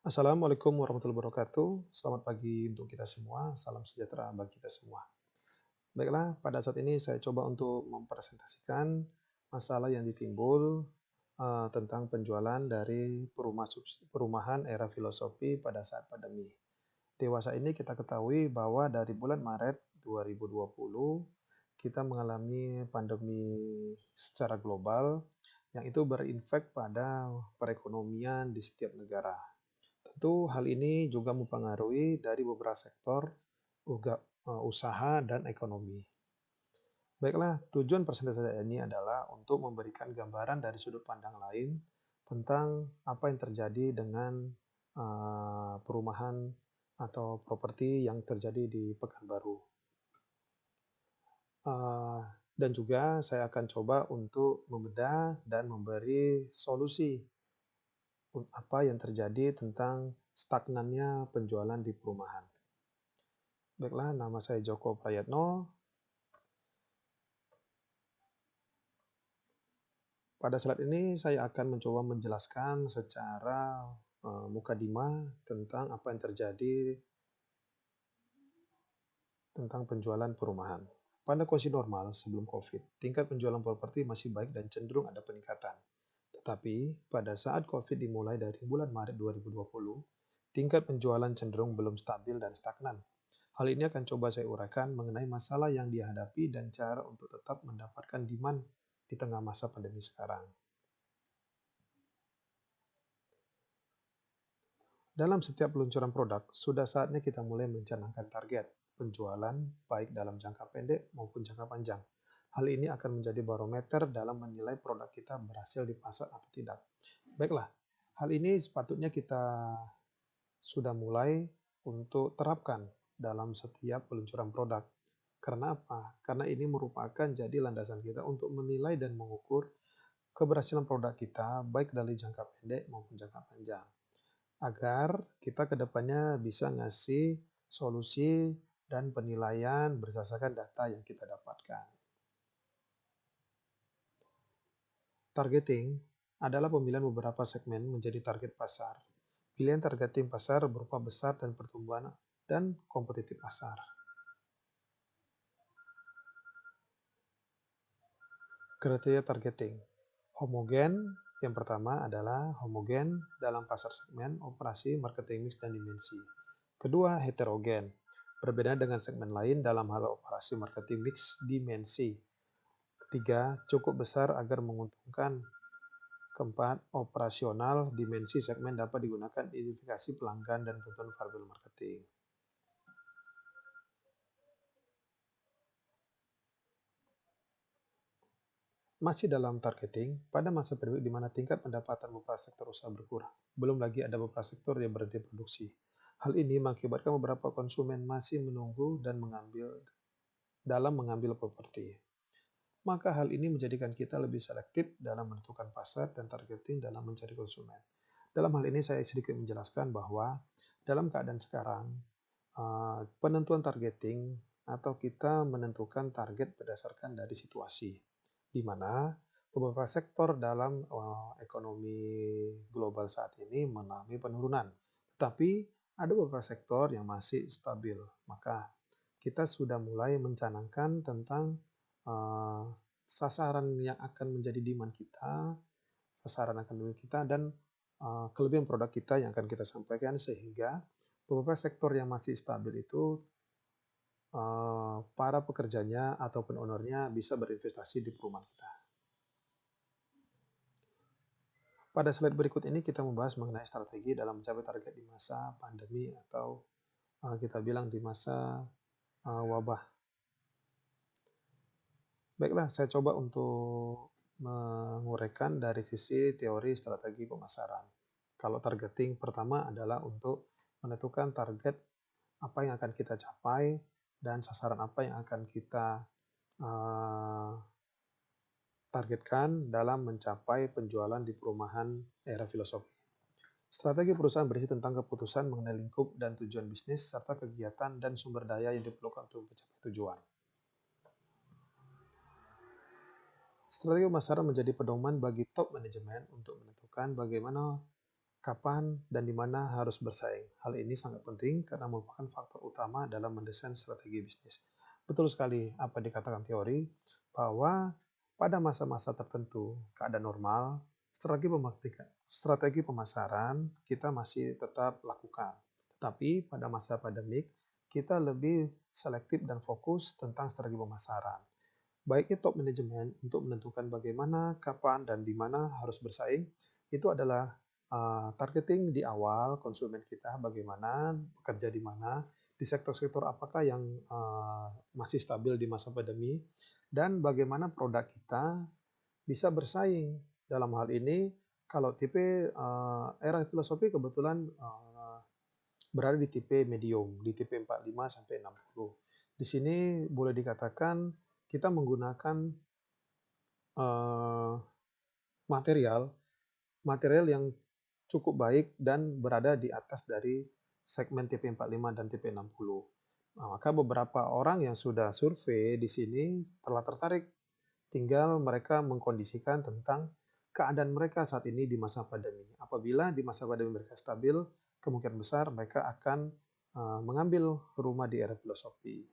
Assalamualaikum warahmatullahi wabarakatuh. Selamat pagi untuk kita semua. Salam sejahtera bagi kita semua. Baiklah, pada saat ini saya coba untuk mempresentasikan masalah yang ditimbul tentang penjualan dari perumahan era filosofi pada saat pandemi. Dewasa ini kita ketahui bahwa dari bulan Maret 2020 kita mengalami pandemi secara global yang itu berinfek pada perekonomian di setiap negara. Tentu hal ini juga mempengaruhi dari beberapa sektor usaha dan ekonomi. Baiklah, tujuan presentasi saya ini adalah untuk memberikan gambaran dari sudut pandang lain tentang apa yang terjadi dengan perumahan atau properti yang terjadi di Pekanbaru. Dan juga saya akan coba untuk membedah dan memberi solusi apa yang terjadi tentang stagnannya penjualan di perumahan. Baiklah, nama saya Joko Prayatno. Pada slide ini saya akan mencoba menjelaskan secara mukadimah tentang apa yang terjadi tentang penjualan perumahan. Pada kondisi normal sebelum COVID, tingkat penjualan properti masih baik dan cenderung ada peningkatan. Tetapi pada saat COVID dimulai dari bulan Maret 2020, tingkat penjualan cenderung belum stabil dan stagnan. Hal ini akan coba saya uraikan mengenai masalah yang dihadapi dan cara untuk tetap mendapatkan demand di tengah masa pandemi sekarang. Dalam setiap peluncuran produk, sudah saatnya kita mulai mencanangkan target penjualan baik dalam jangka pendek maupun jangka panjang. Hal ini akan menjadi barometer dalam menilai produk kita berhasil di pasar atau tidak. Baiklah, hal ini sepatutnya kita sudah mulai untuk terapkan dalam setiap peluncuran produk. Karena apa? Karena ini merupakan jadi landasan kita untuk menilai dan mengukur keberhasilan produk kita baik dari jangka pendek maupun jangka panjang. Agar kita ke depannya bisa ngasih solusi dan penilaian berdasarkan data yang kita dapatkan. Targeting adalah pemilihan beberapa segmen menjadi target pasar. Pilihan targeting pasar berupa besar dan pertumbuhan dan kompetitif pasar. Kriteria targeting. Homogen, yang pertama adalah homogen dalam pasar segmen, operasi, marketing mix, dan dimensi. Kedua, heterogen. Berbeda dengan segmen lain dalam hal operasi, marketing mix, dimensi. Ketiga, cukup besar agar menguntungkan. Keempat, operasional, dimensi segmen dapat digunakan identifikasi pelanggan dan kebutuhan variabel marketing. Masih dalam targeting, pada masa pandemi di mana tingkat pendapatan beberapa sektor usaha berkurang, belum lagi ada beberapa sektor yang berhenti produksi. Hal ini mengakibatkan beberapa konsumen masih menunggu dan mengambil properti. Maka hal ini menjadikan kita lebih selektif dalam menentukan pasar dan targeting dalam mencari konsumen. Dalam hal ini saya sedikit menjelaskan bahwa dalam keadaan sekarang, penentuan targeting atau kita menentukan target berdasarkan dari situasi, di mana beberapa sektor dalam ekonomi global saat ini mengalami penurunan. Tetapi ada beberapa sektor yang masih stabil. Maka kita sudah mulai mencanangkan tentang sasaran yang akan menjadi demand kita, sasaran akan demand kita, dan kelebihan produk kita yang akan kita sampaikan sehingga beberapa sektor yang masih stabil itu para pekerjanya ataupun ownernya bisa berinvestasi di perumahan kita. Pada slide berikut ini kita membahas mengenai strategi dalam mencapai target di masa pandemi atau kita bilang di masa wabah. Baiklah, saya coba untuk menguraikan dari sisi teori strategi pemasaran. Kalau targeting pertama adalah untuk menentukan target apa yang akan kita capai dan sasaran apa yang akan kita targetkan dalam mencapai penjualan di perumahan era filosofi. Strategi perusahaan berisi tentang keputusan mengenai lingkup dan tujuan bisnis, serta kegiatan dan sumber daya yang diperlukan untuk mencapai tujuan. Strategi pemasaran menjadi pedoman bagi top manajemen untuk menentukan bagaimana kapan, dan di mana harus bersaing. Hal ini sangat penting karena merupakan faktor utama dalam mendesain strategi bisnis. Betul sekali apa dikatakan teori, bahwa pada masa-masa tertentu, keadaan normal, strategi pemasaran kita masih tetap lakukan. Tetapi pada masa pandemik, kita lebih selektif dan fokus tentang strategi pemasaran. Baiknya top manajemen untuk menentukan bagaimana, kapan, dan di mana harus bersaing, itu adalah targeting di awal konsumen kita, bagaimana, bekerja di mana, di sektor-sektor apakah yang masih stabil di masa pandemi, dan bagaimana produk kita bisa bersaing. Dalam hal ini, kalau tipe era filosofi kebetulan berada di tipe medium, di tipe 45 sampai 60. Di sini boleh dikatakan kita menggunakan material yang cukup baik dan berada di atas dari segmen tipe 45 dan tipe 60. Nah, maka beberapa orang yang sudah survei di sini telah tertarik, tinggal mereka mengkondisikan tentang keadaan mereka saat ini di masa pandemi. Apabila di masa pandemi mereka stabil, kemungkinan besar mereka akan mengambil rumah di era filosofi.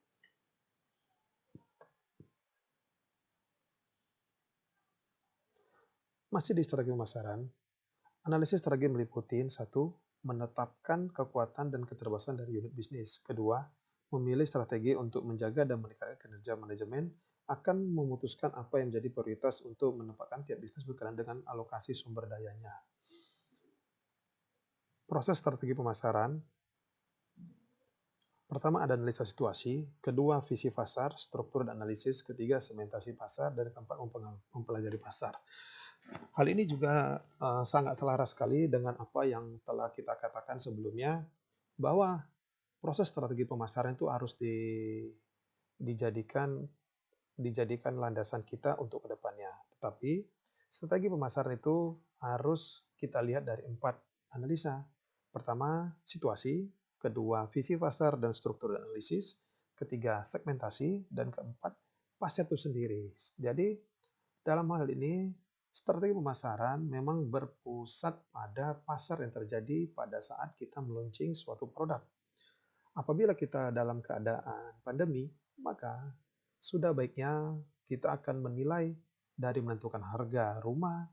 Masih di strategi pemasaran, analisis strategi meliputi 1. Menetapkan kekuatan dan keterbatasan dari unit bisnis. 2. Memilih strategi untuk menjaga dan meningkatkan kinerja manajemen, akan memutuskan apa yang menjadi prioritas untuk menempatkan tiap bisnis berkenaan dengan alokasi sumber dayanya. Proses strategi pemasaran. Pertama ada analisa situasi, kedua visi pasar, struktur dan analisis, ketiga segmentasi pasar, dan keempat mempelajari pasar. Hal ini juga sangat selaras sekali dengan apa yang telah kita katakan sebelumnya, bahwa proses strategi pemasaran itu harus dijadikan landasan kita untuk kedepannya. Tetapi strategi pemasaran itu harus kita lihat dari 4 analisa. Pertama, situasi, kedua, visi pasar dan struktur dan analisis, ketiga, segmentasi, dan keempat, pasar itu sendiri. Jadi dalam hal ini, strategi pemasaran memang berpusat pada pasar yang terjadi pada saat kita meluncing suatu produk. Apabila kita dalam keadaan pandemi, maka sudah baiknya kita akan menilai dari menentukan harga rumah,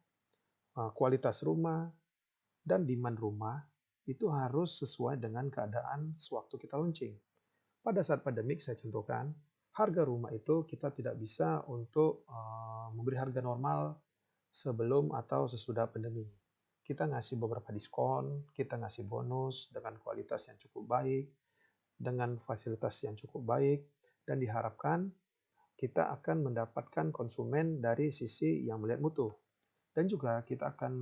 kualitas rumah, dan demand rumah, itu harus sesuai dengan keadaan sewaktu kita launching. Pada saat pandemik, saya contohkan, harga rumah itu kita tidak bisa untuk memberi harga normal sebelum atau sesudah pandemi. Kita ngasih beberapa diskon, kita ngasih bonus dengan kualitas yang cukup baik, dengan fasilitas yang cukup baik, dan diharapkan kita akan mendapatkan konsumen dari sisi yang melihat mutu. Dan juga kita akan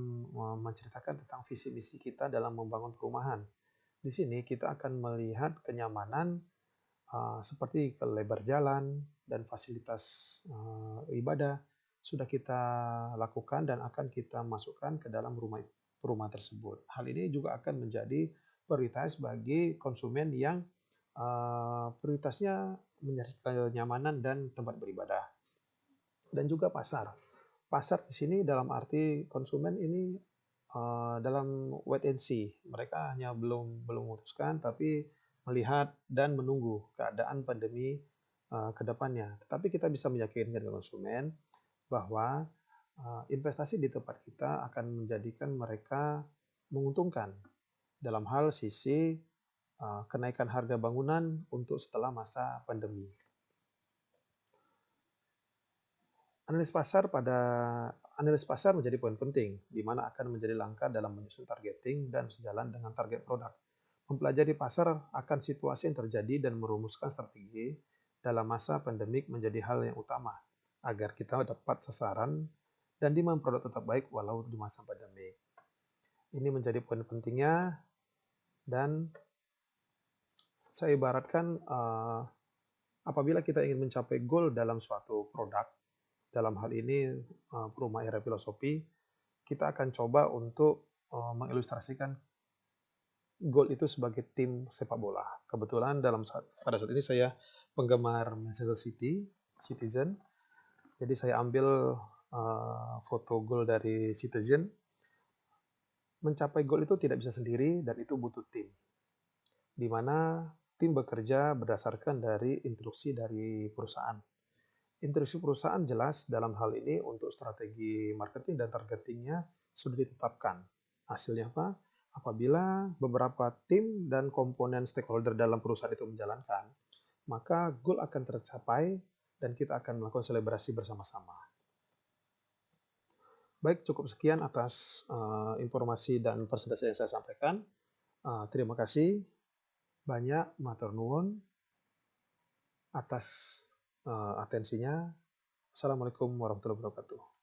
menceritakan tentang visi misi kita dalam membangun perumahan. Di sini kita akan melihat kenyamanan seperti lebar jalan dan fasilitas ibadah sudah kita lakukan dan akan kita masukkan ke dalam rumah tersebut. Hal ini juga akan menjadi prioritas bagi konsumen yang prioritasnya mencari kenyamanan dan tempat beribadah. Dan juga pasar. Pasar di sini dalam arti konsumen ini dalam wait and see. Mereka hanya belum memutuskan, tapi melihat dan menunggu keadaan pandemi ke depannya. Tetapi kita bisa meyakinkan konsumen bahwa investasi di tempat kita akan menjadikan mereka menguntungkan dalam hal sisi kenaikan harga bangunan untuk setelah masa pandemi. Analis pasar menjadi poin penting, di mana akan menjadi langkah dalam menyusun targeting dan sejalan dengan target produk. Mempelajari pasar akan situasi yang terjadi dan merumuskan strategi dalam masa pandemik menjadi hal yang utama, agar kita dapat sasaran dan demand produk tetap baik walau di masa pandemi. Ini menjadi poin pentingnya, dan saya ibaratkan apabila kita ingin mencapai goal dalam suatu produk, dalam hal ini Rumah Era Filosofi, kita akan coba untuk mengilustrasikan goal itu sebagai tim sepak bola. Kebetulan pada saat ini saya penggemar Manchester Citizen. Jadi saya ambil foto gol dari Citizen. mencapai goal itu tidak bisa sendiri dan itu butuh tim, di mana tim bekerja berdasarkan dari instruksi dari perusahaan. Instruksi perusahaan jelas dalam hal ini untuk strategi marketing dan targetingnya sudah ditetapkan. Hasilnya apa? Apabila beberapa tim dan komponen stakeholder dalam perusahaan itu menjalankan, maka goal akan tercapai dan kita akan melakukan selebrasi bersama-sama. Baik, cukup sekian atas informasi dan presentasi yang saya sampaikan. Terima kasih banyak, matur nuwun atas atensinya. Assalamualaikum warahmatullahi wabarakatuh.